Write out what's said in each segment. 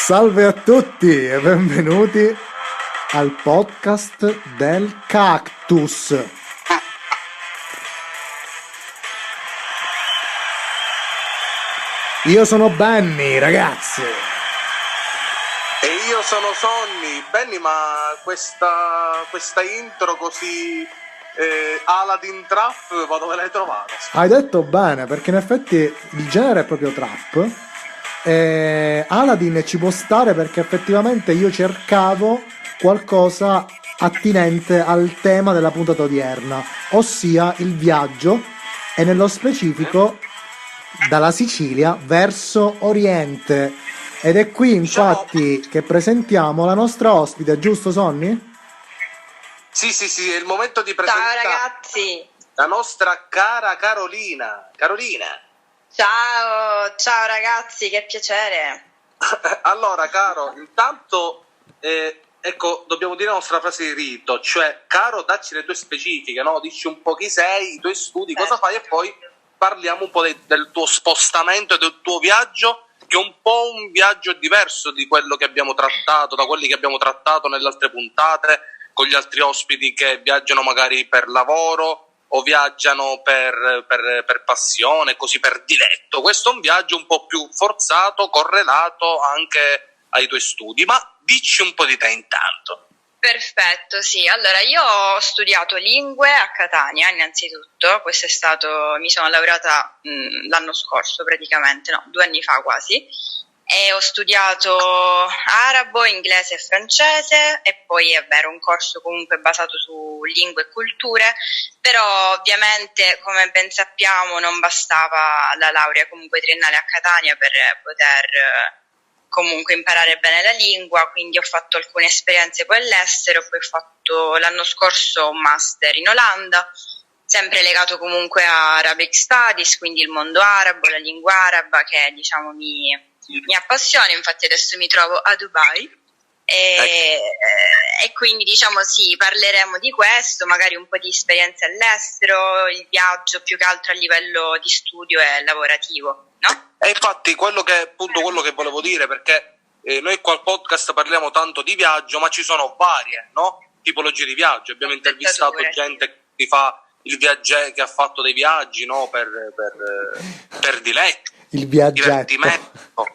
Salve a tutti e benvenuti al podcast del cactus. Io sono Benny, ragazzi. E io sono Sonny. Benny, ma questa intro così Aladdin Trap, ma dove l'hai trovata? Hai detto bene, perché in effetti il genere è proprio trap. Aladdin ci può stare perché effettivamente io cercavo qualcosa attinente al tema della puntata odierna, ossia il viaggio, e nello specifico dalla Sicilia verso Oriente. Ed è qui infatti che presentiamo la nostra ospite, giusto Sonny? Sì, è il momento di Ciao presentare ragazzi, la nostra cara Carolina. ciao ragazzi, che piacere. Allora, Caro, intanto ecco, dobbiamo dire la nostra frase di rito, cioè, Caro, dacci le tue specifiche, no? Dici un po' chi sei, i tuoi studi, cosa fai, e poi parliamo un po' del tuo spostamento e del tuo viaggio, che è un po' un viaggio diverso di quello che abbiamo trattato, da quelli che abbiamo trattato nelle altre puntate, con gli altri ospiti che viaggiano magari per lavoro o viaggiano per passione, così per diletto. Questo è un viaggio un po' più forzato, correlato anche ai tuoi studi, ma dici un po' di te intanto. Perfetto, sì. Allora, io ho studiato lingue a Catania, innanzitutto. Mi sono laureata l'anno scorso praticamente, no, 2 anni fa quasi. E ho studiato arabo, inglese e francese, e poi era un corso comunque basato su lingue e culture, però ovviamente, come ben sappiamo, non bastava la laurea comunque triennale a Catania per poter comunque imparare bene la lingua, quindi ho fatto alcune esperienze poi all'estero, poi ho fatto l'anno scorso un master in Olanda, sempre legato comunque a Arabic Studies, quindi il mondo arabo, la lingua araba, che diciamo mi appassiona. Infatti adesso mi trovo a Dubai e quindi diciamo sì, parleremo di questo, magari un po' di esperienze all'estero, il viaggio più che altro a livello di studio e lavorativo, no? E infatti quello che volevo dire, perché noi qua al podcast parliamo tanto di viaggio, ma ci sono varie, no, tipologie di viaggio. Abbiamo intervistato gente che fa il viaggio, che ha fatto dei viaggi, no, per diletto, Il viaggetto. divertimento.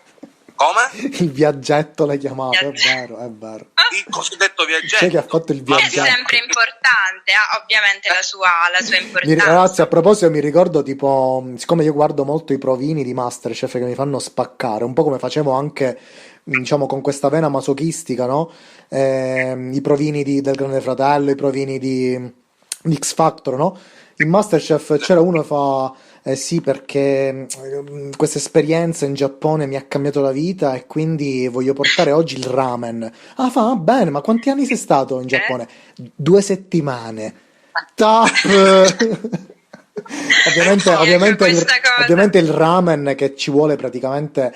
Come? Il viaggetto l'hai chiamato, è vero. Il cosiddetto viaggetto. Sai che ha fatto il Che è viaggetto? sempre importante, ha ovviamente la sua importanza. Ragazzi, a proposito, mi ricordo tipo, siccome io guardo molto i provini di Masterchef che mi fanno spaccare, un po' come facevo anche, diciamo, con questa vena masochistica, no? I provini del Grande Fratello, i provini di X Factor, no? In Masterchef c'era uno che fa, sì, perché questa esperienza in Giappone mi ha cambiato la vita e quindi voglio portare oggi il ramen. Ah, bene, ma quanti anni sei stato in Giappone? 2 settimane. Top! Ovviamente il ramen, che ci vuole praticamente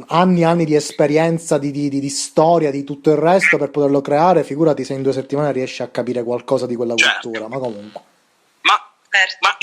anni e anni di esperienza, di storia, di tutto il resto per poterlo creare. Figurati se in 2 settimane riesci a capire qualcosa di quella cultura, ma comunque. Ma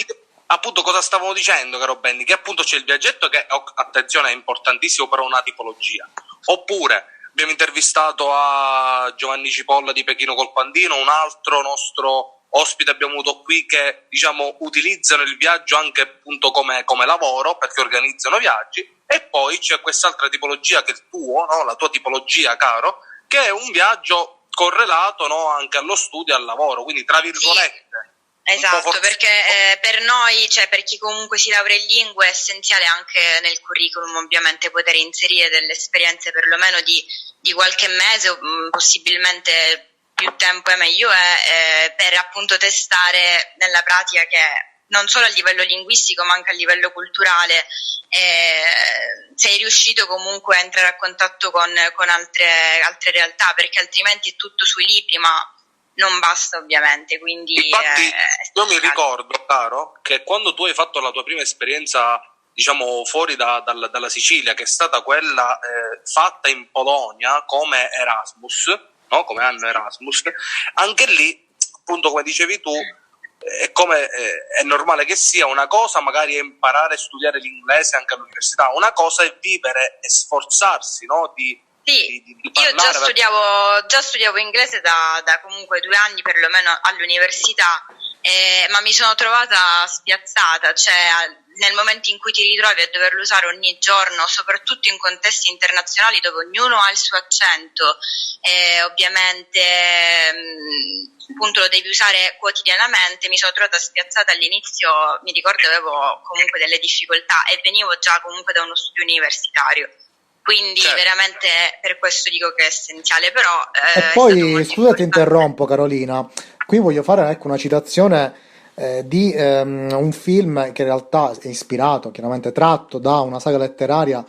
appunto cosa stavamo dicendo, caro Benny? Che appunto c'è il viaggetto che, attenzione, è importantissimo per una tipologia. Oppure abbiamo intervistato a Giovanni Cipolla di Pechino col Pandino, un altro nostro ospite abbiamo avuto qui che, diciamo, utilizzano il viaggio anche appunto come lavoro, perché organizzano viaggi. E poi c'è quest'altra tipologia che è il tuo, no? La tua tipologia, caro, che è un viaggio correlato, no? Anche allo studio e al lavoro, quindi tra virgolette. Sì. Esatto, perché per noi, cioè per chi comunque si laurea in lingue, è essenziale anche nel curriculum ovviamente poter inserire delle esperienze perlomeno di qualche mese o possibilmente più tempo è meglio per appunto testare nella pratica che non solo a livello linguistico ma anche a livello culturale sei riuscito comunque a entrare a contatto con altre realtà, perché altrimenti è tutto sui libri, ma non basta ovviamente, quindi infatti io mi ricordo, caro, che quando tu hai fatto la tua prima esperienza, diciamo, fuori dalla Sicilia, che è stata quella fatta in Polonia come Erasmus, no? Come anno Erasmus, anche lì, appunto, come dicevi tu, è normale che sia. Una cosa magari è imparare a studiare l'inglese anche all'università, una cosa è vivere e sforzarsi, no? di Sì, di io già parlare. studiavo inglese da comunque 2 anni perlomeno all'università, ma mi sono trovata spiazzata, cioè nel momento in cui ti ritrovi a doverlo usare ogni giorno, soprattutto in contesti internazionali dove ognuno ha il suo accento, ovviamente appunto lo devi usare quotidianamente, mi sono trovata spiazzata all'inizio, mi ricordo avevo comunque delle difficoltà e venivo già comunque da uno studio universitario. Quindi Certo. veramente per questo dico che è essenziale, però E è stato poi, molto scusa, ti importante. interrompo, Carolina. Qui voglio fare ecco, una citazione di un film che in realtà è ispirato, chiaramente tratto da una saga letteraria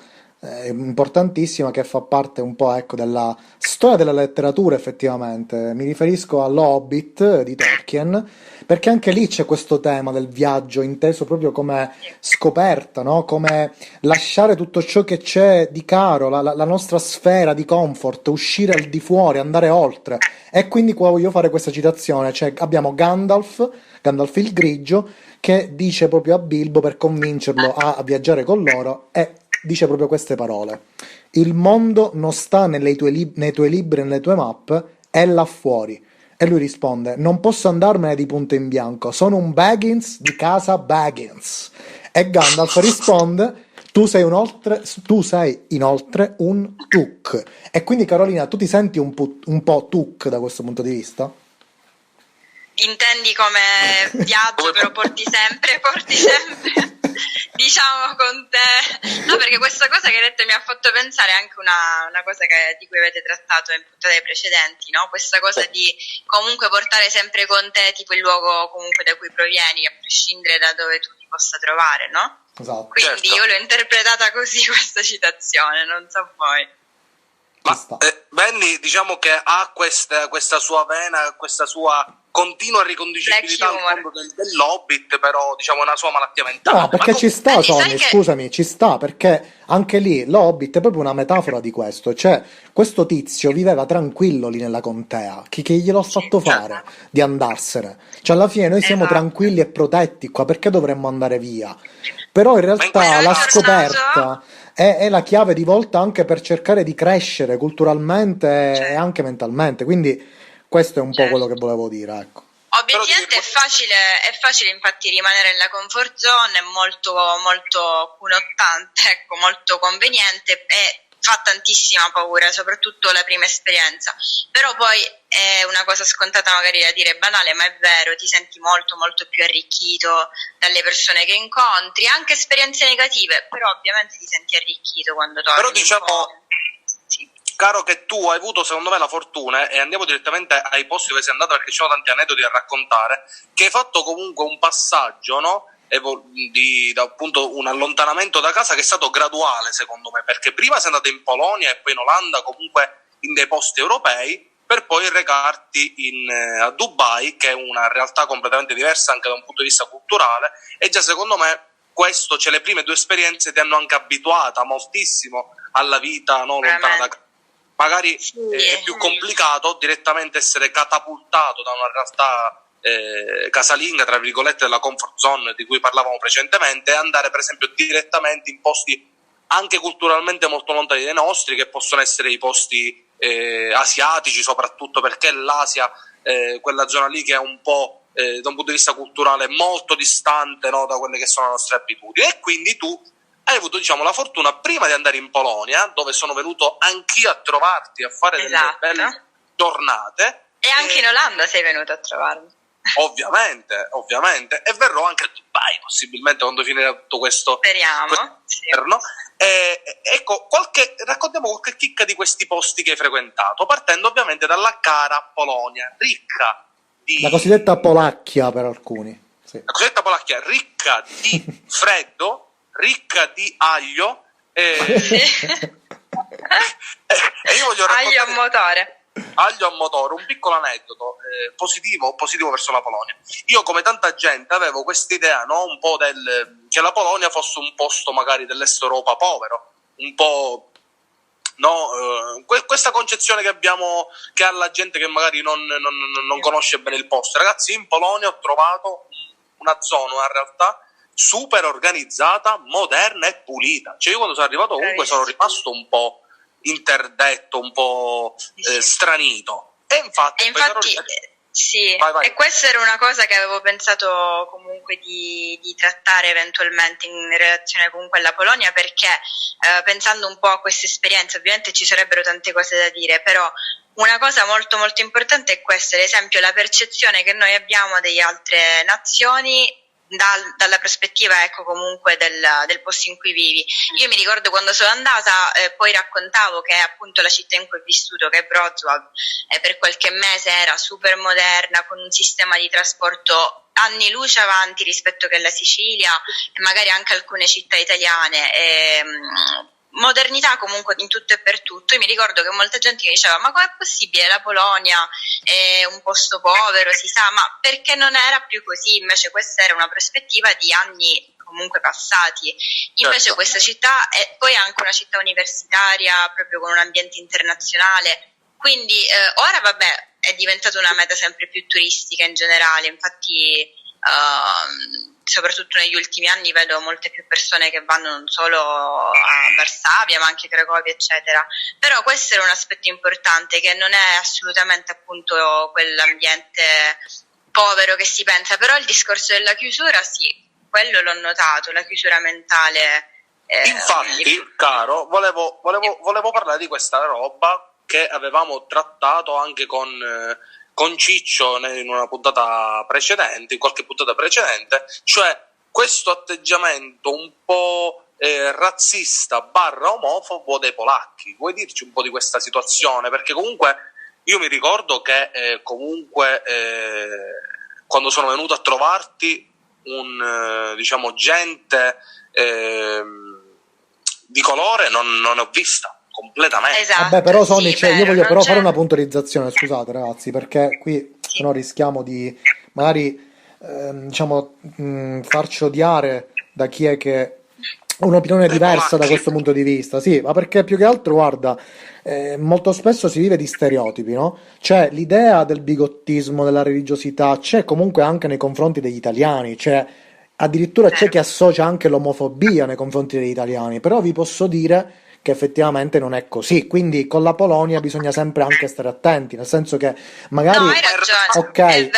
importantissima che fa parte un po' ecco, della storia della letteratura, effettivamente. Mi riferisco all'Hobbit di Tolkien, perché anche lì c'è questo tema del viaggio, inteso proprio come scoperta, no? Come lasciare tutto ciò che c'è di caro, la nostra sfera di comfort, uscire al di fuori, andare oltre. E quindi qua voglio fare questa citazione, cioè abbiamo Gandalf il grigio, che dice proprio a Bilbo per convincerlo a viaggiare con loro e dice proprio queste parole. Il mondo non sta nei tuoi libri e nelle tue mappe, è là fuori. E lui risponde, non posso andarmene di punto in bianco, sono un Baggins di casa Baggins. E Gandalf risponde, tu sei inoltre un Tuk. E quindi Carolina, tu ti senti un po' Tuk da questo punto di vista? Intendi come viaggio, però porti sempre, diciamo con te. No, perché questa cosa che hai detto mi ha fatto pensare anche una cosa di cui avete trattato in puntate precedenti, no? Questa cosa di comunque portare sempre con te tipo il luogo comunque da cui provieni, a prescindere da dove tu ti possa trovare, no? Esatto, Quindi Certo. io l'ho interpretata così questa citazione, non so voi. ci Ma sta. Benny diciamo che ha questa sua vena, questa sua continua riconducibilità al Black humor. mondo dell'Hobbit, però diciamo è una sua malattia mentale. No, Ma perché ci sta, Benny, sai Sony, che scusami, ci sta, perché anche lì l'Hobbit è proprio una metafora di questo, cioè questo tizio viveva tranquillo lì nella contea, che glielo ha sì, fatto fare di andarsene? Cioè alla fine noi siamo esatto. tranquilli e protetti qua, perché dovremmo andare via? Però in Ma in questo realtà Però è la caso, scoperta è la chiave di volta anche per cercare di crescere culturalmente e certo, anche mentalmente, quindi questo è un po' quello certo. che volevo dire, ecco. però Obiettivamente è facile infatti rimanere nella comfort zone, è molto, molto cunottante, ecco, molto conveniente e fa tantissima paura, soprattutto la prima esperienza. Però poi è una cosa scontata magari da dire banale, ma è vero, ti senti molto, molto più arricchito dalle persone che incontri, anche esperienze negative, però ovviamente ti senti arricchito quando torni però un diciamo, po'. Sì. caro, che tu hai avuto secondo me la fortuna, e andiamo direttamente ai posti dove sei andato perché ci sono tanti aneddoti da raccontare, che hai fatto comunque un passaggio, no? Da appunto un allontanamento da casa che è stato graduale secondo me, perché prima sei andato in Polonia e poi in Olanda, comunque in dei posti europei, per poi recarti a Dubai, che è una realtà completamente diversa anche da un punto di vista culturale, e già secondo me questo, cioè le prime due esperienze ti hanno anche abituata moltissimo alla vita, no, lontana da casa. Magari Sì. è più complicato direttamente essere catapultato da una realtà casalinga, tra virgolette, della comfort zone di cui parlavamo precedentemente, e andare per esempio direttamente in posti anche culturalmente molto lontani dai nostri, che possono essere i posti asiatici, soprattutto perché l'Asia, quella zona lì che è un po' da un punto di vista culturale molto distante, no, da quelle che sono le nostre abitudini. E quindi tu hai avuto, diciamo, la fortuna prima di andare in Polonia, dove sono venuto anch'io a trovarti, a fare delle Esatto. belle giornate, E anche in Olanda sei venuto a trovarmi. ovviamente, e verrò anche a Dubai possibilmente quando finirà tutto questo Speriamo. Sì. inverno. Ecco, raccontiamo qualche chicca di questi posti che hai frequentato, partendo ovviamente dalla cara Polonia, ricca La di cosiddetta Polacchia per alcuni. Sì. la cosiddetta Polacchia, ricca di freddo, ricca di aglio, Sì. e io voglio Aglio a raccontare motore. aglio a motore, un piccolo aneddoto positivo verso la Polonia. Io, come tanta gente, avevo questa idea, no? Un po' che la Polonia fosse un posto magari dell'est Europa povero, un po', no? Questa concezione che abbiamo, che ha la gente che magari non conosce bene il posto. Ragazzi, in Polonia ho trovato una zona, una realtà super organizzata, moderna e pulita. Cioè io quando sono arrivato comunque sono rimasto un po' interdetto, un po' stranito. E infatti, sì, vai. E questa era una cosa che avevo pensato comunque di trattare eventualmente in relazione comunque alla Polonia, perché pensando un po' a questa esperienza, ovviamente ci sarebbero tante cose da dire, però una cosa molto molto importante è questa, ad esempio la percezione che noi abbiamo delle altre nazioni dalla prospettiva, ecco, comunque del posto in cui vivi. Io mi ricordo quando sono andata, poi raccontavo che appunto la città in cui ho vissuto, che è Wrocław, per qualche mese era super moderna, con un sistema di trasporto anni luce avanti rispetto che alla Sicilia e magari anche alcune città italiane. Modernità comunque in tutto e per tutto. Io mi ricordo che molta gente mi diceva: ma com'è possibile, la Polonia è un posto povero, si sa, ma perché non era più così? Invece questa era una prospettiva di anni comunque passati. Invece certo. Questa città è poi anche una città universitaria, proprio con un ambiente internazionale, quindi ora vabbè, è diventata una meta sempre più turistica in generale, infatti soprattutto negli ultimi anni vedo molte più persone che vanno non solo a Varsavia ma anche a Cracovia eccetera, però questo era un aspetto importante, che non è assolutamente appunto quell'ambiente povero che si pensa, però il discorso della chiusura sì, quello l'ho notato, la chiusura mentale. Infatti, caro, volevo parlare di questa roba che avevamo trattato anche con Ciccio in una puntata precedente, in qualche puntata precedente, cioè questo atteggiamento un po' razzista / omofobo dei polacchi. Vuoi dirci un po' di questa situazione? Perché comunque io mi ricordo che comunque quando sono venuto a trovarti diciamo gente di colore non ne ho vista completamente. Esatto, Vabbè, però Sony, sì, io voglio non però c'è... fare una puntualizzazione, scusate ragazzi, perché qui Sì. sennò rischiamo di magari diciamo farci odiare da chi è che ha un'opinione diversa da questo punto di vista. Sì, ma perché più che altro, guarda, molto spesso si vive di stereotipi, no? Cioè l'idea del bigottismo, della religiosità c'è comunque anche nei confronti degli italiani, cioè addirittura c'è chi associa anche l'omofobia nei confronti degli italiani, però vi posso dire che effettivamente non è così, quindi con la Polonia bisogna sempre anche stare attenti, nel senso che magari, No, hai ragione, ok,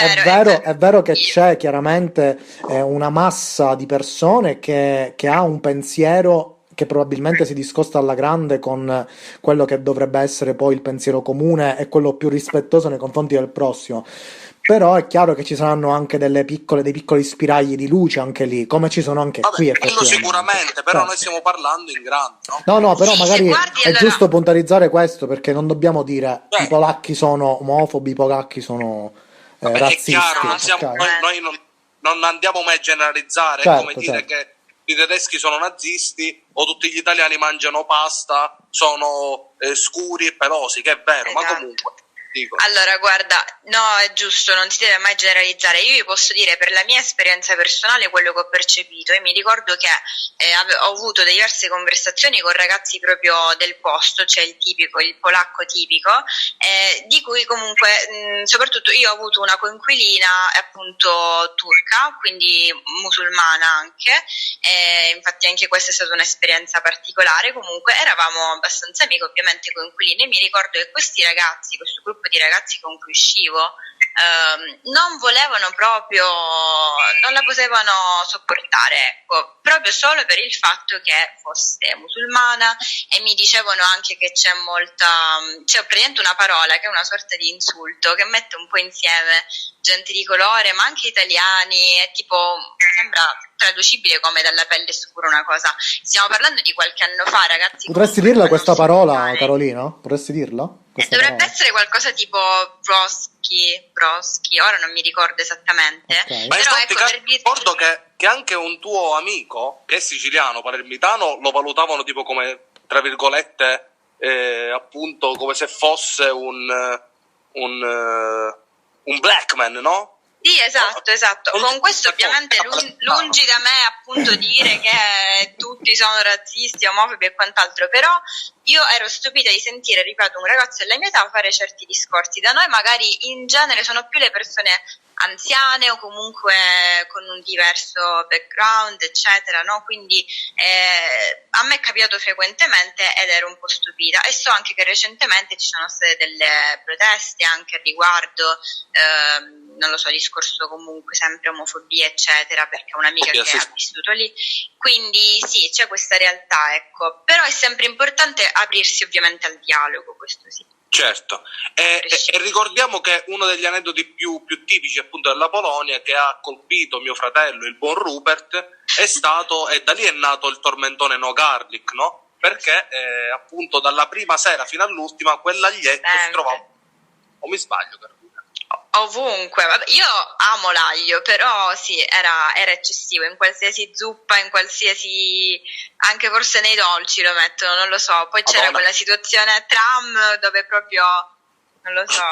è vero che Io- c'è chiaramente una massa di persone che ha un pensiero che probabilmente si discosta alla grande con quello che dovrebbe essere poi il pensiero comune e quello più rispettoso nei confronti del prossimo. Però è chiaro che ci saranno anche dei piccoli spiragli di luce anche lì, come ci sono anche Vabbè, qui quello effettivamente. sicuramente, però Cioè, noi stiamo parlando in grande, no? no, però Sì, se magari guardi è allora... giusto puntualizzare questo perché non dobbiamo dire i Cioè, polacchi sono omofobi, i polacchi sono vabbè, è razzisti, chiaro, No, ok? noi non andiamo mai a generalizzare, è come Certo, dire certo. che i tedeschi sono nazisti o tutti gli italiani mangiano pasta, sono scuri e pelosi, che è vero, ma Esatto. comunque dico. Allora, guarda, no, è giusto, non si deve mai generalizzare. Io vi posso dire per la mia esperienza personale quello che ho percepito e mi ricordo che ho avuto diverse conversazioni con ragazzi proprio del posto, cioè il polacco tipico, di cui comunque, soprattutto io ho avuto una coinquilina appunto turca, quindi musulmana anche, infatti anche questa è stata un'esperienza particolare, comunque eravamo abbastanza amiche, ovviamente coinquiline, e mi ricordo che questi ragazzi, questo gruppo di ragazzi con cui uscivo, non volevano proprio, non la potevano sopportare, ecco, proprio solo per il fatto che fosse musulmana, e mi dicevano anche che c'è praticamente una parola che è una sorta di insulto che mette un po' insieme gente di colore ma anche italiani, è tipo, sembra traducibile come dalla pelle scura una cosa. Stiamo parlando di qualche anno fa, ragazzi. Potresti comunque dirla non questa si parola, fare. Carolina? Potresti dirla? Questa Dovrebbe parola? essere qualcosa tipo broschi, ora non mi ricordo esattamente. Ok. Ma Però infatti ecco, per dirti... ricordo che anche un tuo amico, che è siciliano, palermitano, lo valutavano tipo come, tra virgolette, appunto come se fosse un black man, no? Sì, esatto. Con questo ovviamente lungi da me appunto dire che tutti sono razzisti, omofobi e quant'altro, però io ero stupita di sentire, ripeto, un ragazzo della mia età fare certi discorsi. Da noi magari in genere sono più le persone anziane o comunque con un diverso background, eccetera, no? Quindi a me è capitato frequentemente ed ero un po' stupita, e so anche che recentemente ci sono state delle proteste anche a riguardo, non lo so, discorso comunque sempre omofobia, eccetera, perché ho un'amica che ha vissuto lì, quindi sì, c'è questa realtà, ecco, però è sempre importante aprirsi ovviamente al dialogo, questo sì. Certo, e ricordiamo che uno degli aneddoti più tipici appunto della Polonia, che ha colpito mio fratello, il buon Rupert, è stato, e da lì è nato il tormentone no garlic, no? Perché appunto dalla prima sera fino all'ultima quell'aglietto si trovava, o mi sbaglio, Carolina? Ovunque, io amo l'aglio, però sì, era eccessivo, in qualsiasi zuppa, in qualsiasi, anche forse nei dolci lo mettono, non lo so, poi c'era quella situazione tram dove proprio, non lo so,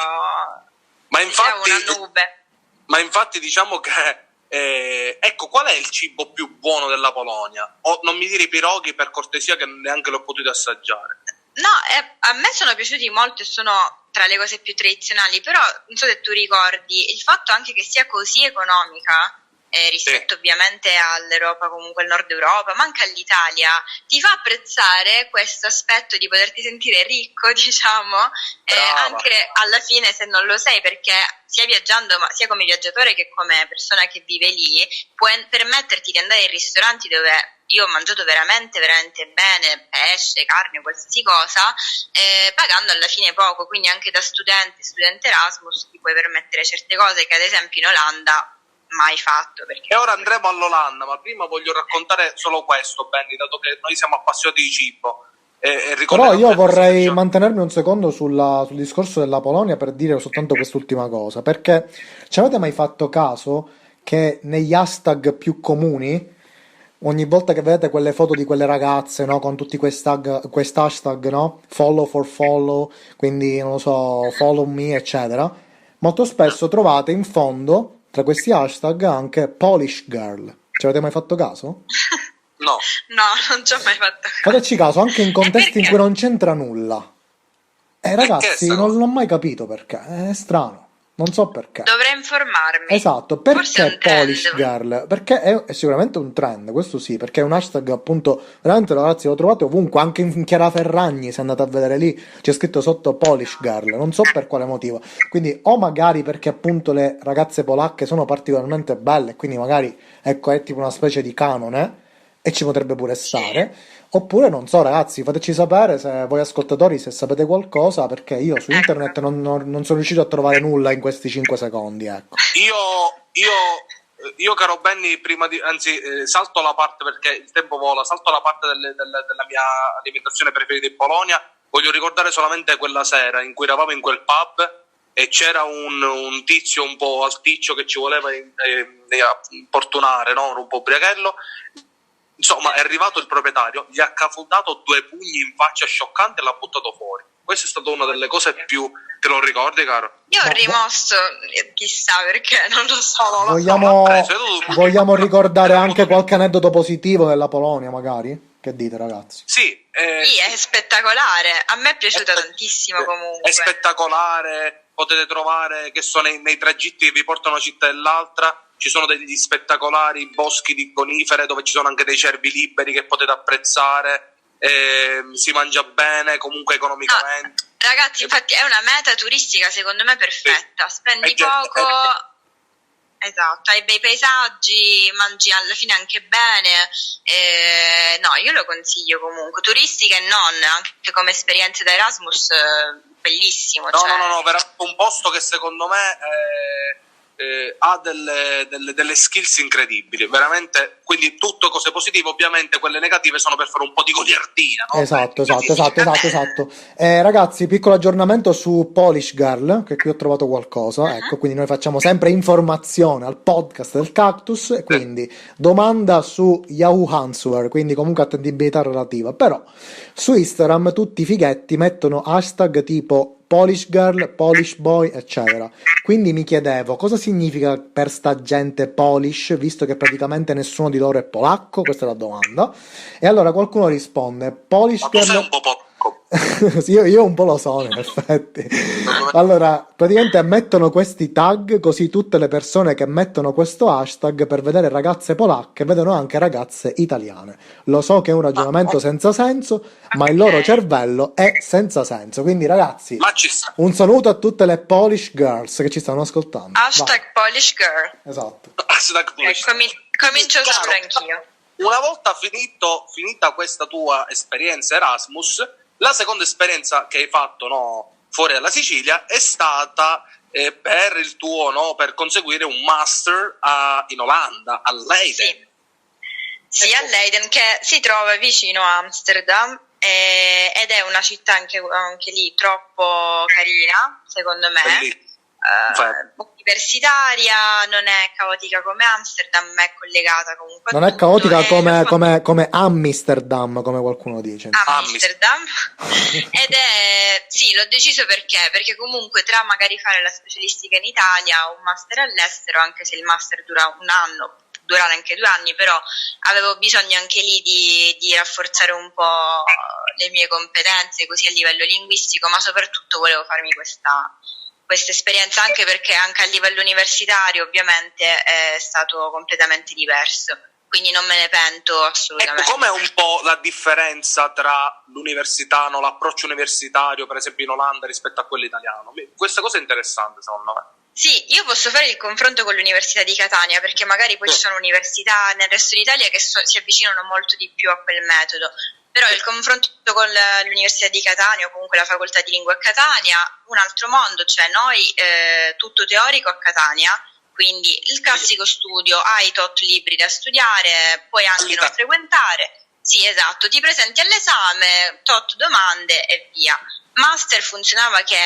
ma infatti, una nube. Ma infatti diciamo che, ecco, qual è il cibo più buono della Polonia? O non mi dire i piroghi, per cortesia, che neanche l'ho potuto assaggiare. No, a me sono piaciuti molto e sono tra le cose più tradizionali, però non so se tu ricordi il fatto anche che sia così economica rispetto ovviamente all'Europa, comunque al nord Europa, ma anche all'Italia, ti fa apprezzare questo aspetto di poterti sentire ricco, diciamo, anche alla fine se non lo sei, perché sia viaggiando, ma sia come viaggiatore che come persona che vive lì, puoi permetterti di andare in ristoranti dove io ho mangiato veramente bene, pesce, carne, qualsiasi cosa, pagando alla fine poco, quindi anche da studente Erasmus ti puoi permettere certe cose che ad esempio in Olanda mai fatto. E ora andremo all'Olanda, ma prima voglio raccontare solo questo, Benny, dato che noi siamo appassionati di cibo. Però io vorrei mantenermi un secondo sul discorso della Polonia per dire soltanto quest'ultima cosa, perché ci avete mai fatto caso che negli hashtag più comuni, ogni volta che vedete quelle foto di quelle ragazze, no, con tutti questi hashtag, no, follow for follow, quindi non lo so, follow me, eccetera, molto spesso trovate in fondo tra questi hashtag anche Polish girl. Ci avete mai fatto caso? No, non ci ho mai fatto caso. Fateci caso, anche in contesti in cui non c'entra nulla. Ragazzi, non l'ho mai capito perché, è strano. Non so perché. Dovrei informarmi. Esatto, perché Polish Girl? Perché è sicuramente un trend, questo sì, perché è un hashtag appunto, veramente ragazzi lo trovate ovunque, anche in Chiara Ferragni, se andate a vedere lì, c'è scritto sotto Polish Girl, non so per quale motivo. Quindi o magari perché appunto le ragazze polacche sono particolarmente belle, quindi magari ecco è tipo una specie di canone, e ci potrebbe pure stare. Oppure non so, ragazzi, fateci sapere se voi ascoltatori se sapete qualcosa, perché io su internet non sono riuscito a trovare nulla in questi 5 secondi, ecco. Io caro Benny, salto la parte, perché il tempo vola, salto la parte della mia alimentazione preferita in Polonia. Voglio ricordare solamente quella sera in cui eravamo in quel pub e c'era un tizio un po' alticcio che ci voleva importunare, no? Un po' ubriachello. Insomma, è arrivato il proprietario, gli ha cafudato 2 pugni in faccia scioccanti e l'ha buttato fuori. Questa è stata una delle cose più... Te lo ricordi, caro? Io ho rimosso, chissà perché, non lo so. Vogliamo ricordare anche qualche aneddoto positivo della Polonia, magari? Che dite, ragazzi? Sì, è spettacolare. A me è piaciuta tantissimo comunque. È spettacolare, potete trovare che sono nei tragitti che vi portano da una città all'altra. Ci sono degli spettacolari boschi di conifere dove ci sono anche dei cervi liberi che potete apprezzare, si mangia bene, comunque economicamente. No, ragazzi, infatti è una meta turistica secondo me perfetta, spendi poco, esatto, hai bei paesaggi, mangi alla fine anche bene, no, io lo consiglio comunque, turistica e non, anche come esperienze da Erasmus, bellissimo. No, veramente un posto che secondo me... ha delle skills incredibili, veramente, quindi tutto cose positive, ovviamente quelle negative sono per fare un po' di goliardina, no? Esatto. Ragazzi, piccolo aggiornamento su Polish Girl, che qui ho trovato qualcosa, ecco, quindi noi facciamo sempre informazione al podcast del Cactus, e quindi domanda su Yahoo Answer, quindi comunque attendibilità relativa, però su Instagram tutti i fighetti mettono hashtag tipo Polish girl, Polish boy, eccetera. Quindi mi chiedevo cosa significa per sta gente Polish, visto che praticamente nessuno di loro è polacco, questa è la domanda. E allora qualcuno risponde Polish girl. Sei un po' polacco. Sì, io un po' lo sono, in effetti. Allora, praticamente mettono questi tag così tutte le persone che mettono questo hashtag per vedere ragazze polacche vedono anche ragazze italiane. Lo so che è un Ma, ragionamento senza senso, ma il Ok. loro cervello è senza senso. Quindi, ragazzi, ma ci sta. un saluto a tutte le Polish girls che ci stanno ascoltando. Vai, Hashtag Polish Girl. esatto. Hashtag Polish. Comincio a usarlo Chiaro, anch'io. una volta finita questa tua esperienza Erasmus, la seconda esperienza che hai fatto, no, fuori dalla Sicilia è stata per il tuo, no, per conseguire un master in Olanda, a Leiden. Sì, a Leiden, che si trova vicino a Amsterdam, ed è una città anche lì troppo carina, secondo me. Bellissimo. Universitaria, non è caotica come Amsterdam, ma è collegata comunque a Non è tutto. caotica E fa come Amsterdam, come qualcuno dice. Amsterdam. Ed è, sì, l'ho deciso perché comunque tra magari fare la specialistica in Italia o un master all'estero, anche se il master dura un anno, durare anche 2 anni, però avevo bisogno anche lì di rafforzare un po' le mie competenze, così a livello linguistico, ma soprattutto volevo farmi questa esperienza, anche perché anche a livello universitario ovviamente è stato completamente diverso, quindi non me ne pento assolutamente. Ecco, com'è un po' la differenza tra l'università, no, l'approccio universitario, per esempio in Olanda, rispetto a quello italiano? Questa cosa è interessante, secondo me. Sì, io posso fare il confronto con l'Università di Catania, perché magari poi ci sono università nel resto d'Italia che si avvicinano molto di più a quel metodo, però il confronto con l'Università di Catania o comunque la Facoltà di Lingua a Catania, un altro mondo, cioè noi tutto teorico a Catania, quindi il classico studio, hai tot libri da studiare, puoi anche non frequentare, sì esatto, ti presenti all'esame, tot domande e via. Master funzionava che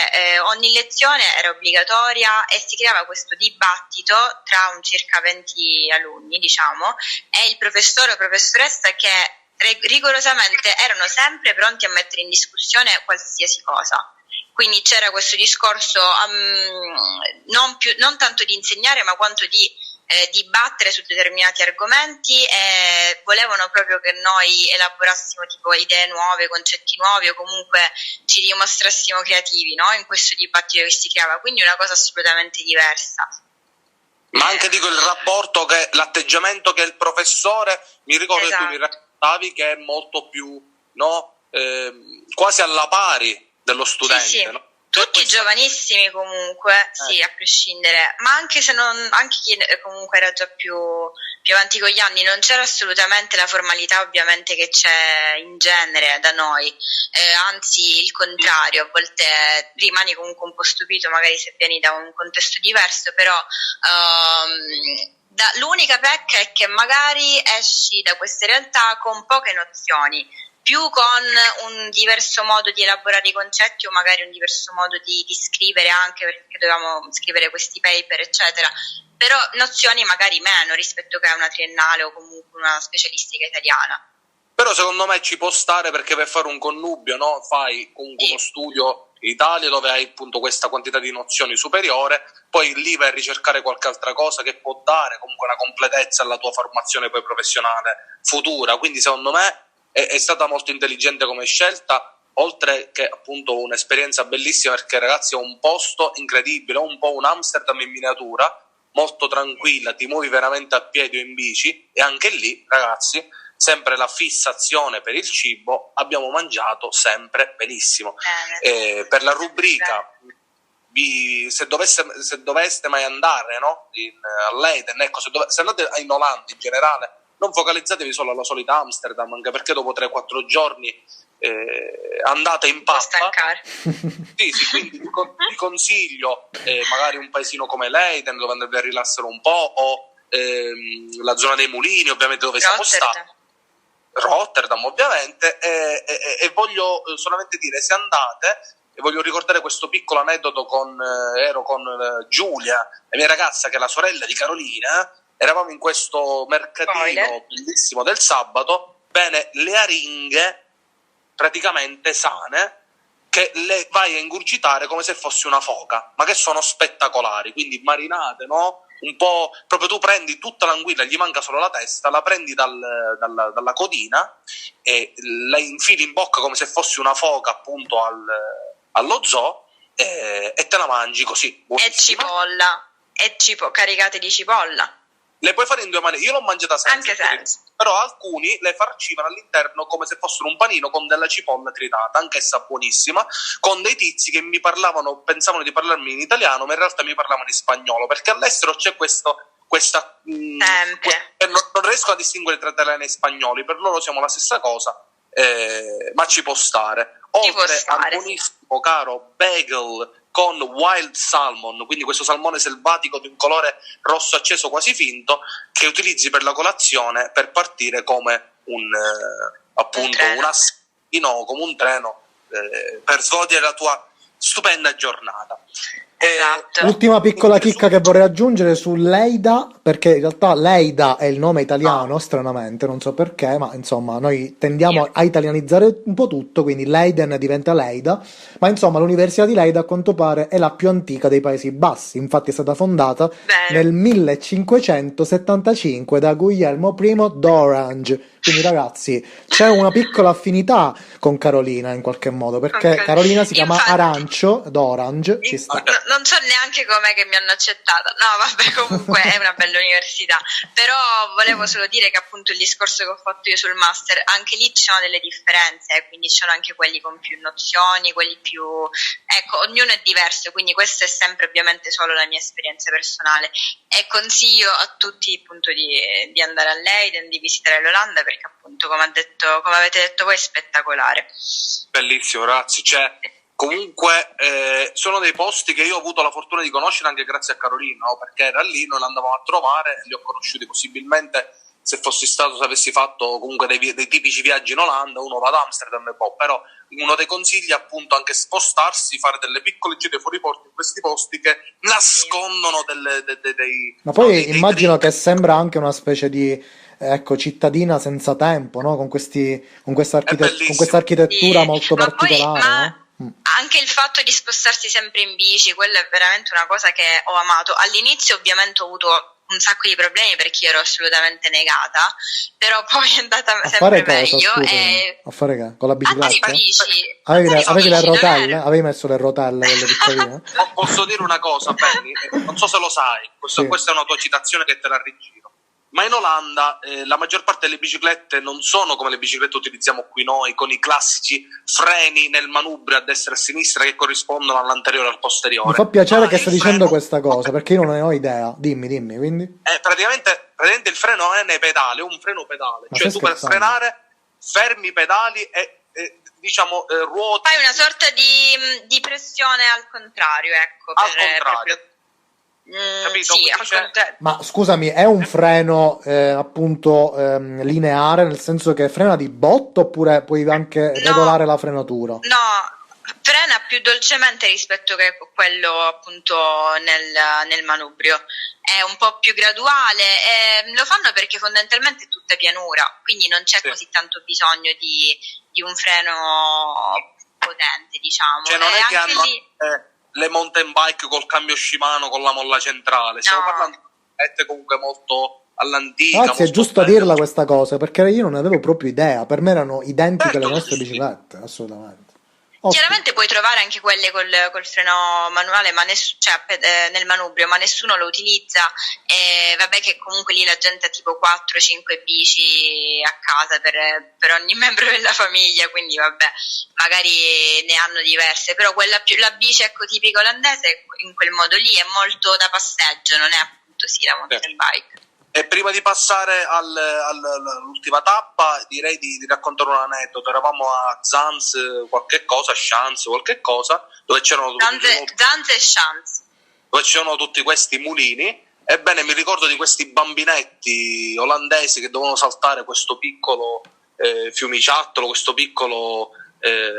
ogni lezione era obbligatoria e si creava questo dibattito tra un circa 20 alunni, diciamo, e il professore o professoressa che rigorosamente erano sempre pronti a mettere in discussione qualsiasi cosa. Quindi c'era questo discorso non tanto di insegnare, ma quanto di dibattere su determinati argomenti, e volevano proprio che noi elaborassimo tipo idee nuove, concetti nuovi, o comunque ci dimostrassimo creativi, no? In questo dibattito che si creava, quindi una cosa assolutamente diversa. Ma anche dico il rapporto, l'atteggiamento che il professore, mi ricordo che tu mi raccontavi che è molto più, no, quasi alla pari dello studente, sì. no? Tutti giovanissimi comunque, sì, a prescindere, ma anche se anche chi comunque era già più avanti con gli anni, non c'era assolutamente la formalità ovviamente che c'è in genere da noi, anzi il contrario, a volte rimani comunque un po' stupito magari se vieni da un contesto diverso, però l'unica pecca è che magari esci da queste realtà con poche nozioni, più con un diverso modo di elaborare i concetti o magari un diverso modo di scrivere, anche perché dovevamo scrivere questi paper eccetera, però nozioni magari meno rispetto che a una triennale o comunque una specialistica italiana. Però secondo me ci può stare, perché per fare un connubio, no, fai comunque uno studio in Italia dove hai appunto questa quantità di nozioni superiore, poi lì vai a ricercare qualche altra cosa che può dare comunque una completezza alla tua formazione poi professionale futura, quindi secondo me è stata molto intelligente come scelta, oltre che appunto un'esperienza bellissima, perché ragazzi è un posto incredibile, un po' un Amsterdam in miniatura, molto tranquilla, ti muovi veramente a piedi o in bici, e anche lì ragazzi sempre la fissazione per il cibo, abbiamo mangiato sempre benissimo. Per la rubrica se doveste mai andare, no, a Leiden, ecco, se andate in Olanda in generale, non focalizzatevi solo alla solita Amsterdam, anche perché dopo 3-4 giorni andate in pappa. Sì, quindi vi consiglio magari un paesino come Leiden, dove andate a rilassare un po', o la zona dei mulini, ovviamente, dove siamo stati, Rotterdam ovviamente, e voglio solamente dire, se andate, e voglio ricordare questo piccolo aneddoto ero con Giulia, la mia ragazza, che è la sorella di Carolina. Eravamo in questo mercatino bellissimo del sabato, bene, le aringhe praticamente sane, che le vai a ingurgitare come se fosse una foca, ma che sono spettacolari, quindi marinate, no? un po', proprio tu prendi tutta l'anguilla, gli manca solo la testa, la prendi dalla codina e la infili in bocca come se fossi una foca appunto allo zoo e te la mangi così, buonissima. E cipolla, caricate di cipolla. Le puoi fare in due maniere, io l'ho mangiata senza. Anche senza. Però alcuni le farcivano all'interno come se fossero un panino con della cipolla tritata, anch'essa buonissima, con dei tizi che mi parlavano, pensavano di parlarmi in italiano, ma in realtà mi parlavano in spagnolo, perché all'estero c'è questa non riesco a distinguere tra italiani e spagnoli, per loro siamo la stessa cosa, ma ci può stare. Oltre al buonissimo caro bagel con wild salmon, quindi questo salmone selvatico di un colore rosso acceso quasi finto, che utilizzi per la colazione per partire come un asino, come un treno, per svolgere la tua stupenda giornata. Esatto. Ultima piccola chicca che vorrei aggiungere su Leida, perché in realtà Leida è il nome italiano, stranamente, non so perché, ma insomma noi tendiamo a italianizzare un po' tutto, quindi Leiden diventa Leida, ma insomma l'Università di Leida a quanto pare è la più antica dei Paesi Bassi, infatti è stata fondata nel 1575 da Guglielmo I d'Orange. Quindi ragazzi, c'è una piccola affinità con Carolina in qualche modo, perché Carolina si chiama Arancio d'Orange, ci sta. Non so neanche com'è che mi hanno accettata. No, vabbè, comunque è una bella università. Però volevo solo dire che appunto il discorso che ho fatto io sul master, anche lì ci sono delle differenze, quindi ci sono anche quelli con più nozioni, quelli più... Ecco, ognuno è diverso, quindi questo è sempre ovviamente solo la mia esperienza personale. E consiglio a tutti appunto di andare a Leiden, di visitare l'Olanda, perché appunto come avete detto voi è spettacolare. Bellissimo, ragazzi, comunque sono dei posti che io ho avuto la fortuna di conoscere anche grazie a Carolina, no? Perché era lì, noi l'andavamo a trovare, li ho conosciuti. Possibilmente se avessi fatto comunque dei tipici viaggi in Olanda, uno va ad Amsterdam e poi, però uno dei consigli è appunto anche spostarsi, fare delle piccole gite fuori porto in questi posti che nascondono dei... Ma poi immagino che sembra anche una specie di cittadina senza tempo, no? Con questa architettura molto particolare, no? Anche il fatto di spostarsi sempre in bici, quello è veramente una cosa che ho amato. All'inizio ovviamente ho avuto un sacco di problemi perché io ero assolutamente negata, però poi è andata sempre meglio. A fare che? Con la bicicletta? Avevi le rotelle? Avevi messo le rotelle, quelle piccoline? Posso dire una cosa, Benny? Non so se lo sai, questa è una tua citazione che te la rigiro. Ma in Olanda la maggior parte delle biciclette non sono come le biciclette che utilizziamo qui noi, con i classici freni nel manubrio a destra e a sinistra che corrispondono all'anteriore e al posteriore. Mi fa piacere che stai dicendo questa cosa, perché io non ne ho idea. Dimmi, quindi. Praticamente il freno è nei pedali, è un freno pedale. Cioè tu per frenare fermi i pedali e ruoti. Fai una sorta di pressione al contrario, ecco. Al contrario. Capito? Sì, ma scusami, è un freno appunto lineare, nel senso che frena di botto, oppure puoi anche regolare la frenatura? No, frena più dolcemente rispetto che quello appunto nel manubrio. È un po' più graduale e lo fanno perché fondamentalmente è tutta pianura, quindi non c'è così tanto bisogno di un freno potente, diciamo. Cioè non è che hanno le mountain bike col cambio Shimano con la molla centrale, stiamo parlando di comunque molto all'antica. Anzi, è giusto dirla questa cosa, perché io non ne avevo proprio idea, per me erano identiche alle nostre biciclette, assolutamente. Chiaramente puoi trovare anche quelle col freno manuale, ma nel manubrio, ma nessuno lo utilizza. Vabbè che comunque lì la gente ha tipo 4-5 bici a casa per ogni membro della famiglia, quindi vabbè, magari ne hanno diverse, però la bici tipica olandese in quel modo lì è molto da passeggio, non è appunto la mountain bike. E prima di passare all'ultima tappa, direi di raccontare un aneddoto. Eravamo a Zanz, Schanz, dove c'erano tutti questi mulini. Ebbene, mi ricordo di questi bambinetti olandesi che dovevano saltare questo piccolo fiumiciattolo, questo piccolo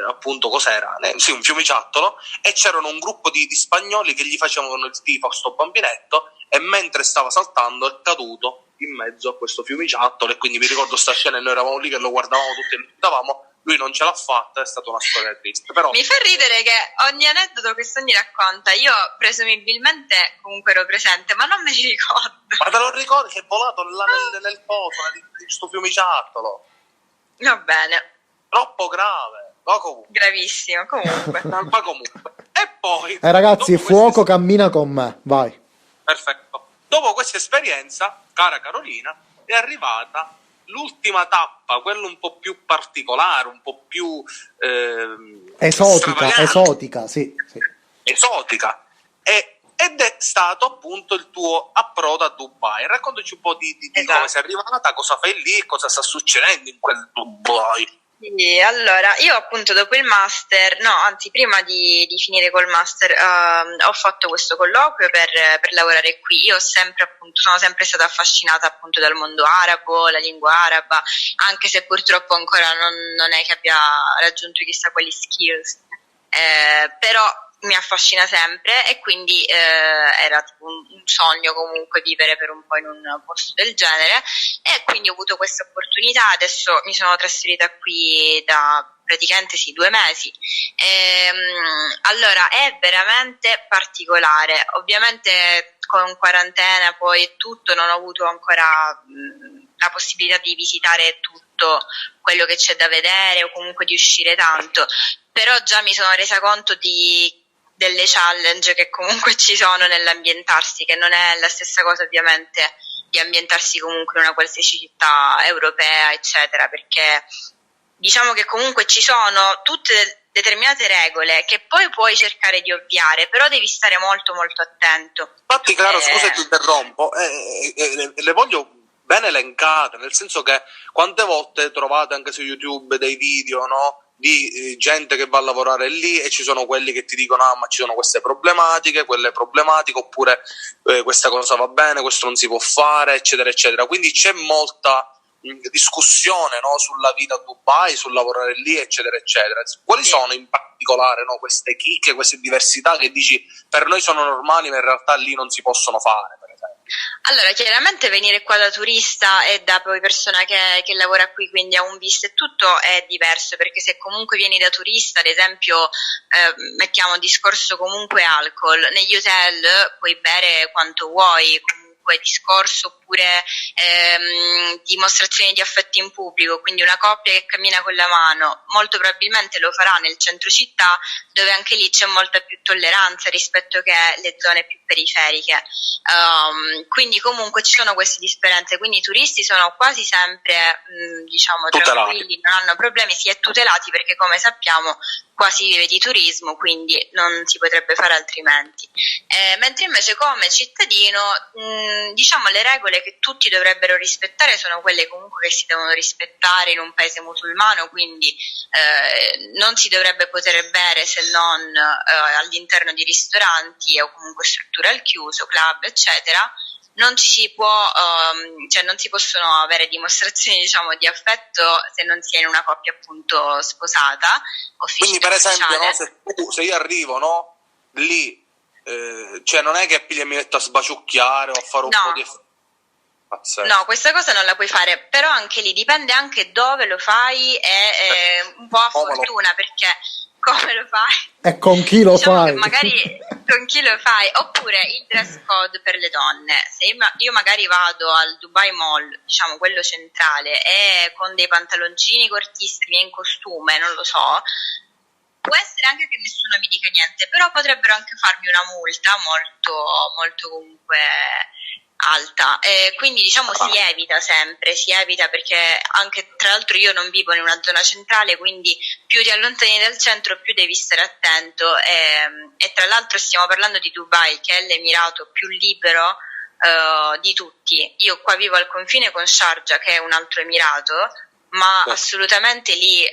appunto cos'era? Sì, un fiumiciattolo, e c'erano un gruppo di spagnoli che gli facevano il tifo a sto bambinetto, e mentre stava saltando è caduto in mezzo a questo fiumiciattolo, e quindi mi ricordo sta scena e noi eravamo lì che lo guardavamo tutti e lo lui non ce l'ha fatta, è stata una storia triste. Però mi fa ridere che ogni aneddoto che Sogni racconta, io presumibilmente comunque ero presente, ma non me li ricordo. Ma te lo ricordi che è volato là nel poso, in sto fiumiciattolo? Va bene. Troppo grave, ma comunque. Gravissimo, comunque. Ma comunque. E poi... ragazzi, fuoco cammina con me, vai. Perfetto. Dopo questa esperienza, cara Carolina, è arrivata l'ultima tappa, quella un po' più particolare, un po' più... esotica, sì. Esotica. Ed è stato appunto il tuo approdo a Dubai. Raccontaci un po' di come sei arrivata, cosa fai lì, cosa sta succedendo in quel Dubai. Sì, allora, io appunto dopo il master, no, anzi prima di finire col master, ho fatto questo colloquio per lavorare qui. Io sono sempre stata affascinata appunto dal mondo arabo, la lingua araba, anche se purtroppo ancora non è che abbia raggiunto chissà quali skills, però mi affascina sempre e quindi era tipo un sogno comunque vivere per un po' in un posto del genere, e quindi ho avuto questa opportunità. Adesso mi sono trasferita qui da praticamente 2 mesi. Allora è veramente particolare, ovviamente con quarantena poi e tutto non ho avuto ancora la possibilità di visitare tutto quello che c'è da vedere o comunque di uscire tanto, però già mi sono resa conto delle challenge che comunque ci sono nell'ambientarsi, che non è la stessa cosa ovviamente di ambientarsi comunque in una qualsiasi città europea, eccetera, perché diciamo che comunque ci sono tutte determinate regole che poi puoi cercare di ovviare, però devi stare molto molto attento. Infatti, caro, scusa, ti interrompo, le voglio ben elencate, nel senso che quante volte trovate anche su YouTube dei video, no? Di gente che va a lavorare lì e ci sono quelli che ti dicono ma ci sono queste problematiche, quelle problematiche, oppure questa cosa va bene, questo non si può fare, eccetera eccetera. Quindi c'è molta discussione, no, sulla vita a Dubai, sul lavorare lì, eccetera eccetera. Quali sono in particolare, no, queste chicche, queste diversità che dici per noi sono normali ma in realtà lì non si possono fare, per esempio? Allora, chiaramente venire qua da turista e da poi persona che lavora qui, quindi ha un visto e tutto, è diverso, perché se comunque vieni da turista, ad esempio, mettiamo discorso comunque alcol, negli hotel puoi bere quanto vuoi, comunque discorso, oppure dimostrazioni di affetto in pubblico, quindi una coppia che cammina con la mano, molto probabilmente lo farà nel centro città, dove anche lì c'è molta più tolleranza rispetto che alle zone più periferiche. Quindi comunque ci sono queste differenze, quindi i turisti sono quasi sempre diciamo tranquilli, non hanno problemi, si è tutelati perché come sappiamo qua si vive di turismo, quindi non si potrebbe fare altrimenti. Mentre invece come cittadino diciamo le regole che tutti dovrebbero rispettare sono quelle comunque che si devono rispettare in un paese musulmano, quindi non si dovrebbe poter bere se non all'interno di ristoranti o comunque strutture al chiuso, club eccetera. Non ci si può, cioè non si possono avere dimostrazioni diciamo di affetto se non si è in una coppia appunto sposata. Quindi per esempio, no, se io arrivo, no, lì, cioè non è che mi metto a sbaciucchiare o a fare un po' di... Pazzesco. No, questa cosa non la puoi fare, però anche lì dipende anche dove lo fai e un po' a fortuna, perché come lo fai e con chi lo diciamo fai, che magari con chi lo fai, oppure il dress code per le donne. Se io magari vado al Dubai Mall, diciamo quello centrale, e con dei pantaloncini cortissimi e in costume, non lo so, può essere anche che nessuno mi dica niente, però potrebbero anche farmi una multa molto molto comunque alta, quindi diciamo si evita perché anche tra l'altro io non vivo in una zona centrale, quindi più ti allontani dal centro più devi stare attento, e tra l'altro stiamo parlando di Dubai, che è l'emirato più libero di tutti. Io qua vivo al confine con Sharjah, che è un altro emirato, ma assolutamente lì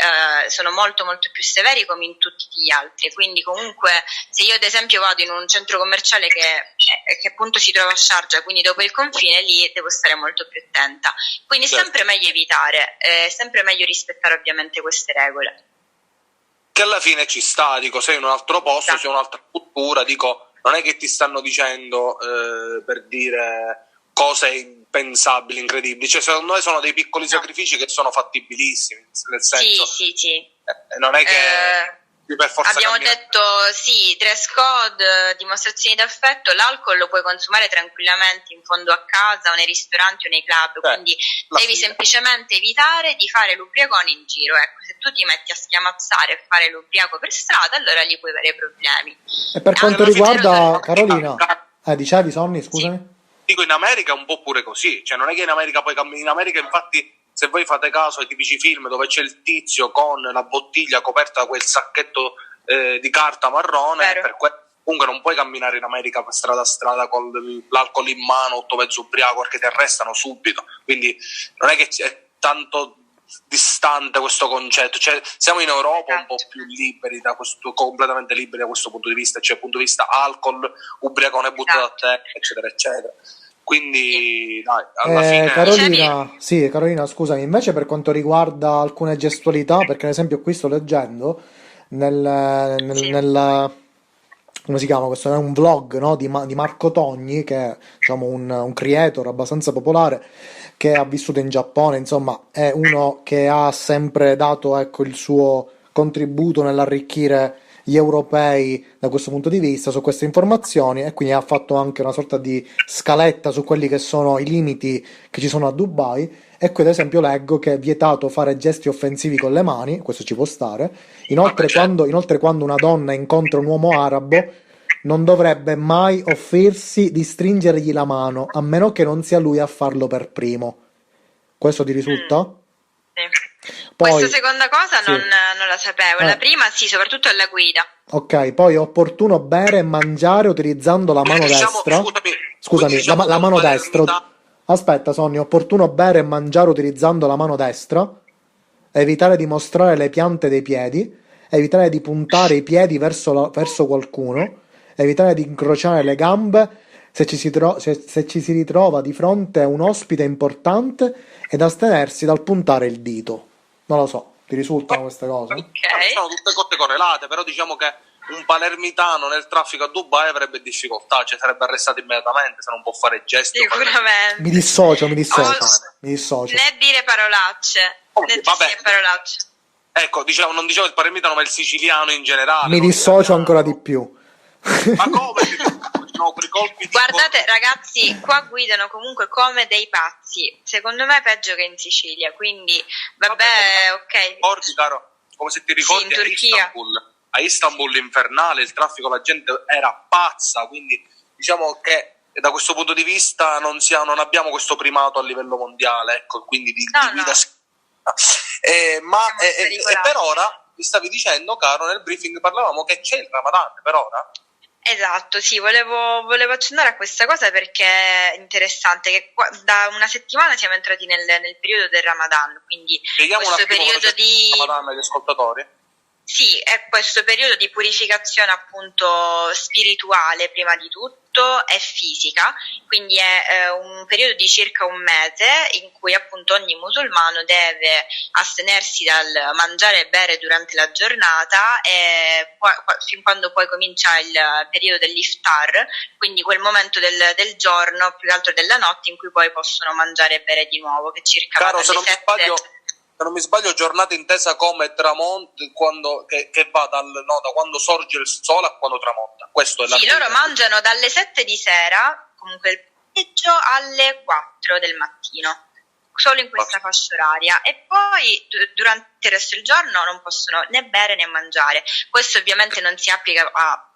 sono molto molto più severi come in tutti gli altri, quindi comunque se io ad esempio vado in un centro commerciale che appunto si trova a Sharjah, quindi dopo il confine, lì devo stare molto più attenta, quindi è sempre meglio evitare, è sempre meglio rispettare ovviamente queste regole, che alla fine ci sta, dico, sei in un altro posto, sei un'altra cultura, dico, non è che ti stanno dicendo per dire cose impensabili, incredibili. Cioè, secondo me sono dei piccoli sacrifici che sono fattibilissimi, nel senso, sì. Non è che per forza abbiamo cambiare. detto sì, dress code, dimostrazioni d'affetto, l'alcol lo puoi consumare tranquillamente in fondo a casa o nei ristoranti o nei club, quindi devi semplicemente evitare di fare l'ubriacone in giro. Ecco, se tu ti metti a schiamazzare e fare l'ubriaco per strada, allora lì puoi avere problemi. E per quanto riguarda Carolina, dicevi Sonny, scusami? Sì. Dico, in America è un po' pure così, cioè non è che in America poi in America infatti, se voi fate caso ai tipici film dove c'è il tizio con la bottiglia coperta da quel sacchetto di carta marrone, comunque non puoi camminare in America per strada a strada con l'alcol in mano, tutto mezzo ubriaco, perché ti arrestano subito. Quindi non è che è tanto distante questo concetto, cioè siamo in Europa un po' più liberi completamente liberi da questo punto di vista, cioè punto di vista alcol, ubriacone buttato a te, eccetera eccetera. Quindi dai, alla fine Carolina, scusami, invece per quanto riguarda alcune gestualità, perché ad esempio qui sto leggendo nella come si chiama questo? È un vlog, no, di Marco Togni, che è, diciamo, un creator abbastanza popolare che ha vissuto in Giappone, insomma è uno che ha sempre dato, ecco, il suo contributo nell'arricchire gli europei da questo punto di vista su queste informazioni, e quindi ha fatto anche una sorta di scaletta su quelli che sono i limiti che ci sono a Dubai. E qui ad esempio leggo che è vietato fare gesti offensivi con le mani, questo ci può stare. Inoltre quando una donna incontra un uomo arabo non dovrebbe mai offrirsi di stringergli la mano, a meno che non sia lui a farlo per primo. Questo ti risulta? Sì. Poi, questa seconda cosa non la sapevo, la prima sì, soprattutto alla guida. Ok, poi è opportuno bere e mangiare utilizzando la mano destra. Scusami, la mano destra. Aspetta, Sonny, è opportuno bere e mangiare utilizzando la mano destra, evitare di mostrare le piante dei piedi, evitare di puntare i piedi verso qualcuno, evitare di incrociare le gambe se ci si ritrova di fronte a un ospite importante, ed astenersi dal puntare il dito. Non lo so, ti risultano queste cose? Okay. Sono tutte cose correlate, però diciamo che un palermitano nel traffico a Dubai avrebbe difficoltà, cioè sarebbe arrestato immediatamente se non può fare gesti. Sicuramente. Mi dissocio. Né dire parolacce, né dire parolacce. Ecco, non dicevo il palermitano, ma il siciliano in generale. Mi dissocio ancora di più. Ma come? Guardate ragazzi, qua guidano comunque come dei pazzi, secondo me peggio che in Sicilia, quindi vabbè, ok. Ricordi, caro, come se ti ricordi, in Turchia. A Istanbul infernale, il traffico, la gente era pazza, quindi diciamo che da questo punto di vista non abbiamo questo primato a livello mondiale, ecco, quindi di guida. E per ora, mi stavi dicendo, caro, nel briefing parlavamo che c'è il Ramadan, per ora? Esatto, sì, volevo accennare a questa cosa perché è interessante, che da una settimana siamo entrati nel periodo del Ramadan, quindi questo periodo di Ramadan agli ascoltatori. Sì, è questo periodo di purificazione appunto spirituale prima di tutto e fisica, quindi è un periodo di circa un mese in cui appunto ogni musulmano deve astenersi dal mangiare e bere durante la giornata e fin quando poi comincia il periodo dell'iftar, quindi quel momento del giorno, più che altro della notte, in cui poi possono mangiare e bere di nuovo, che circa Caro, dalle 7... Se non mi sbaglio, giornata intesa come tramonto, che va da quando sorge il sole a quando tramonta. Questo è sì, loro mangiano dalle 7 di sera, comunque il pomeriggio, alle 4 del mattino, solo in questa fascia oraria, e poi durante il resto del giorno non possono né bere né mangiare. Questo ovviamente non si applica a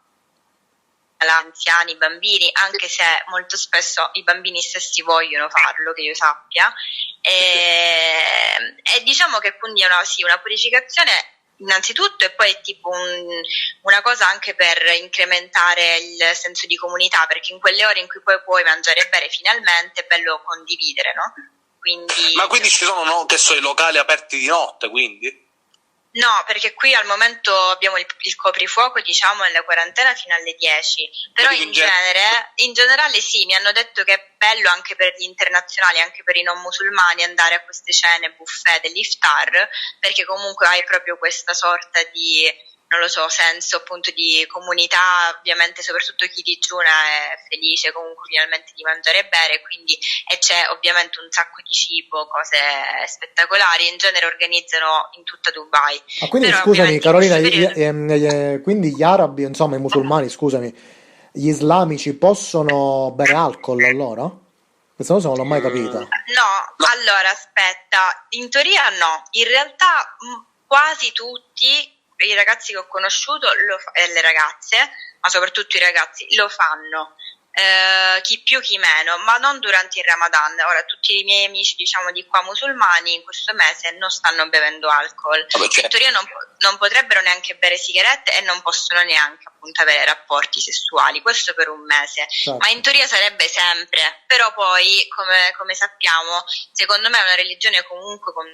anziani, bambini, anche se molto spesso i bambini stessi vogliono farlo, che io sappia, e diciamo che quindi è una purificazione innanzitutto, e poi è tipo una cosa anche per incrementare il senso di comunità, perché in quelle ore in cui poi puoi mangiare e bere finalmente è bello condividere, no? Ma quindi ci sono, no, che sono i locali aperti di notte, quindi? No, perché qui al momento abbiamo il coprifuoco, diciamo, e la quarantena fino alle 10, però in generale sì, mi hanno detto che è bello anche per gli internazionali, anche per i non musulmani, andare a queste cene buffet dell'iftar, perché comunque hai proprio questa sorta di non lo so, senso appunto di comunità, ovviamente soprattutto chi digiuna è felice comunque finalmente di mangiare e bere, quindi e c'è ovviamente un sacco di cibo, cose spettacolari, in genere organizzano in tutta Dubai, Ah, quindi però scusami ovviamente in Carolina, questo periodo quindi gli arabi, insomma i musulmani, scusami, gli islamici possono bere alcol allora? Questa cosa non l'ho mai capita. no, No, allora aspetta, in teoria no, in realtà quasi tutti i ragazzi che ho conosciuto e le ragazze, ma soprattutto i ragazzi lo fanno, chi più chi meno, ma non durante il Ramadan. Ora tutti i miei amici diciamo di qua musulmani in questo mese non stanno bevendo alcol, vabbè, in teoria non potrebbero neanche bere sigarette e non possono neanche appunto avere rapporti sessuali, questo per un mese, ma in Certo. teoria sarebbe sempre, però poi come sappiamo, secondo me è una religione comunque con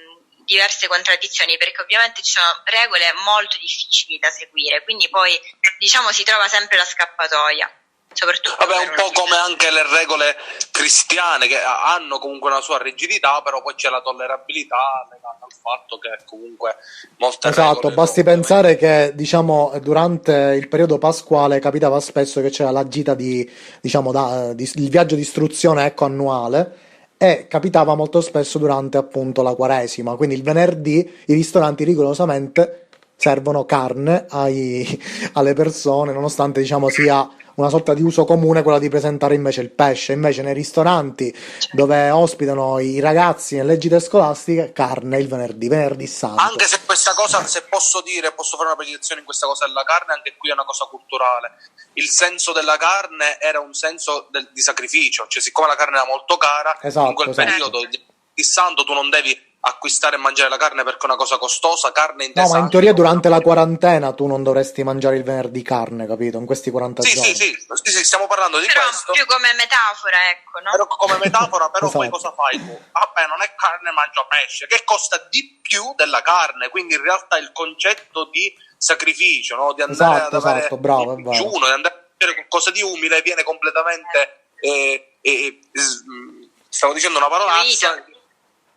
diverse contraddizioni, perché ovviamente ci sono regole molto difficili da seguire, quindi poi diciamo si trova sempre la scappatoia, soprattutto vabbè, per un una po' come religione. anche le regole cristiane che hanno comunque una sua rigidità, però poi c'è la tollerabilità legata al fatto che comunque molte Esatto, regole basti ovviamente. pensare che, diciamo, durante il periodo pasquale capitava spesso che c'era la gita diciamo, il viaggio di istruzione, ecco, annuale, e capitava molto spesso durante, appunto, la Quaresima. Quindi il venerdì i ristoranti rigorosamente servono carne alle persone, nonostante, diciamo, sia una sorta di uso comune quella di presentare invece il pesce. Invece nei ristoranti Cioè, dove ospitano i ragazzi nelle gite scolastiche, carne il venerdì, venerdì Anche santo. se questa cosa, se posso dire, posso fare una precisazione in questa cosa della carne, anche qui è una cosa culturale. Il senso della carne era un senso di sacrificio, cioè siccome la carne era molto cara, in Esatto, quel esatto. periodo di santo tu non devi acquistare e mangiare la carne perché è una cosa costosa, carne No, ma intesa in anche teoria come una durante la cosa. quarantena tu non dovresti mangiare il venerdì carne, capito? In questi 40 Sì, sì, giorni. sì, sì, sì, stiamo parlando di però questo. più come metafora, ecco, Però no? come metafora, però poi Esatto. cosa fai tu? Vabbè, non è carne, mangio pesce, che costa di più della carne, quindi in realtà il concetto di sacrificio, no? Di andare ad Esatto, esatto, avere bravo, il è vero. digiuno, di andare a fare qualcosa di umile, viene completamente, stavo dicendo una Sminuito, parolazza,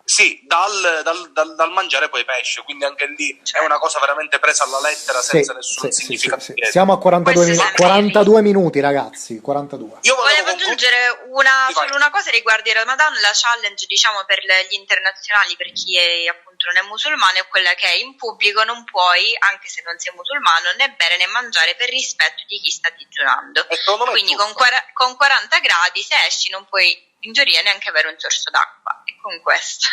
sì, dal mangiare poi pesce, quindi anche lì è una certo. cosa veramente presa alla lettera senza Sì, nessun sì, sì, sì, significato sì. dietro. Siamo a 42, Questo è sempre il rischio. 42 minuti, ragazzi. 42. Io volevo Volevo concludere. aggiungere Vai. solo una cosa riguardo il Ramadan, la challenge diciamo per gli internazionali, per chi appunto non è musulmano, è quella che in pubblico non puoi, anche se non sei musulmano, né bere né mangiare per rispetto di chi sta digiunando. E secondo me è Quindi giusto. con 40 gradi se esci non puoi in teoria neanche avere un sorso d'acqua. E con questo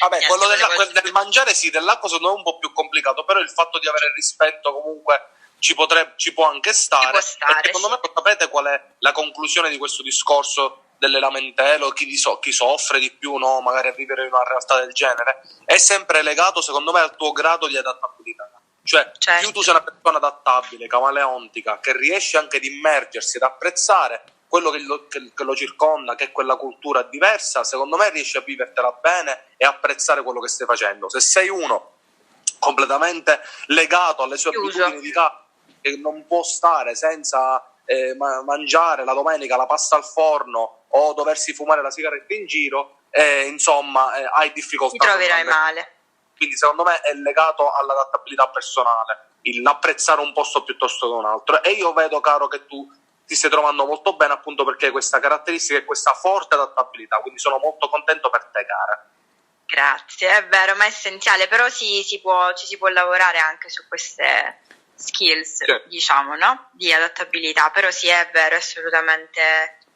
Vabbè, niente, quello volevo del aggiungere. mangiare sì, dell'acqua secondo me è un po' più complicato, però il fatto di avere rispetto comunque ci può anche Ci può stare, perché stare, secondo sì. me sapete qual è la conclusione di questo discorso delle lamentele o chi soffre di più, no? Magari a vivere in una realtà del genere, è sempre legato secondo me al tuo grado di adattabilità. Cioè, più Certo, tu sei una persona adattabile, camaleontica, che riesce anche ad immergersi, ad apprezzare quello che lo circonda, che è quella cultura diversa, secondo me riesci a vivertela bene e apprezzare quello che stai facendo. Se sei uno completamente legato alle sue chiuso. abitudini di casa, che non può stare senza mangiare la domenica la pasta al forno o doversi fumare la sigaretta in giro, insomma, hai Ti difficoltà troverai naturalmente. male. Quindi secondo me è legato all'adattabilità personale, l'apprezzare un posto piuttosto che un altro. E io vedo, caro, che tu ti stai trovando molto bene appunto perché hai questa caratteristica e questa forte adattabilità, quindi sono molto contento per te, cara. Grazie, è vero, ma è essenziale, però ci si può lavorare anche su queste skills, Sì. diciamo, no? Di adattabilità, però sì, è vero, è assolutamente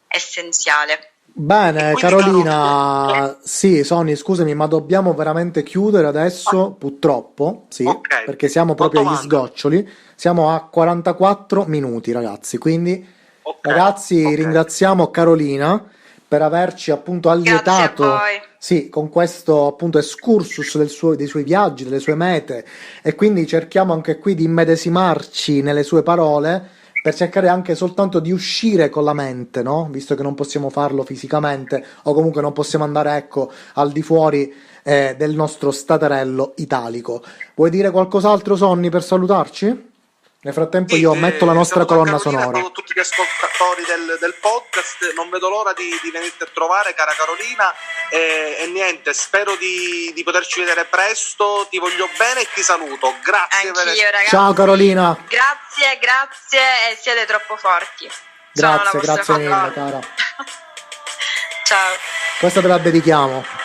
essenziale. Bene, Quindi, caro, Carolina, sì, Sony, scusami, ma dobbiamo veramente chiudere adesso, purtroppo, sì, ok, perché siamo proprio quanto agli manca? sgoccioli. Siamo a 44 minuti, ragazzi. Quindi, Ok, ragazzi, ok. ringraziamo Carolina per averci appunto Grazie a allietato, voi. sì, con questo appunto excursus dei suoi viaggi, delle sue mete, e quindi cerchiamo anche qui di immedesimarci nelle sue parole per cercare anche soltanto di uscire con la mente, no? Visto che non possiamo farlo fisicamente o comunque non possiamo andare, ecco, al di fuori del nostro staterello italico. Vuoi dire qualcos'altro, Sonny, per salutarci? Nel frattempo Sì, io metto la nostra saluto a colonna Carolina, sonora. saluto tutti gli ascoltatori del podcast, non vedo l'ora di venirti a trovare, cara Carolina, e niente, spero di poterci vedere presto, ti voglio bene e ti saluto, grazie. Anch'io, ragazzi. Ciao Carolina. Grazie e siete troppo forti. Sono la Grazie, vostra grazie fan. mille, cara. Ciao. Questa te la dedichiamo.